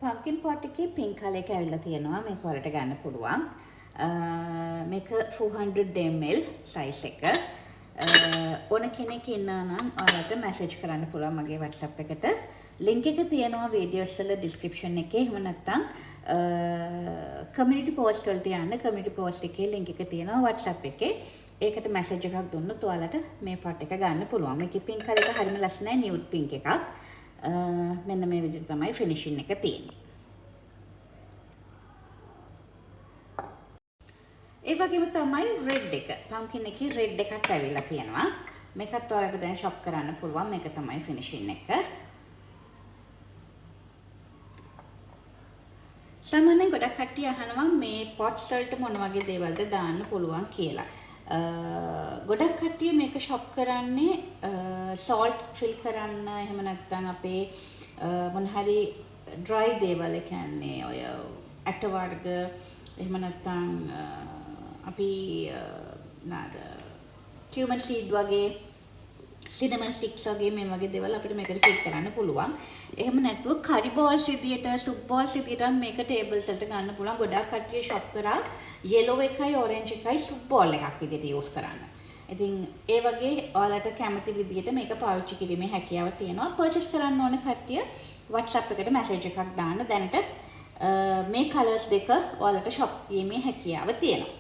pumpkin pot එකේ pink color එක ඇවිල්ලා තියෙනවා. මේක ඔයාලට ගන්න පුළුවන්. මේක 400 ml size එක. ඕන කෙනෙක් ඉන්නා නම් ඔයාලට message කරන්න පුළුවන් මගේ WhatsApp එකට. link එක තියෙනවා videos වල description එකේ. එහෙම නැත්නම් community post වලට යන්න. community post එකේ link එක තියෙනවා WhatsApp එකේ. ඒකට message එකක් දුන්නොත් ඔයාලට මේ pot එක ගන්න පුළුවන්. මේකේ pink color එක හරිම ලස්සනයි, nude pink එකක්. මෙන්න මේ විදිහට තමයි finishing එක තියෙන්නේ. ඒ වගේම තමයි red එක. pumpkin එකේ red එකක් ඇවිල්ලා තියෙනවා. මේකත් ඔයාලට දැන් shop කරන්න පුළුවන්. මේක තමයි finishing එක. සාමාන්‍යයෙන් ගොඩක් කට්ටිය අහනවා මේ pots වලට මොන වගේ දේවල්ද දාන්න පුළුවන් කියලා. ගොඩක් කට්ටිය මේක shop කරන්නේ salt fill කරන්න, එහෙම නැත්නම් අපේ මොන හරි dry දේවල් කියන්නේ ඔය ඇට වර්ග, එහෙම නැත්නම් අපි නාද cumin seed වගේ, cinnamon sticks වගේ මේ වගේ දේවල් අපිට මේකට fit කරන්න පුළුවන්. එහෙම නැත්නම් curry balls විදියට, soup balls විදියට මේක tables වලට ගන්න පුළුවන්. ගොඩක් කට්ටිය shop කරා yellow එකයි orange එකයි soup ball එකක් විදියට use කරන්න. ඉතින් ඒ වගේ ඔයාලට කැමති විදියට මේක පාවිච්චි කිරීමේ හැකියාව තියෙනවා. purchase කරන්න ඕන කට්ටිය WhatsApp එකට message එකක් දාන්න. දැනට මේ colors දෙක ඔයාලට shop කිරීමේ හැකියාව තියෙනවා.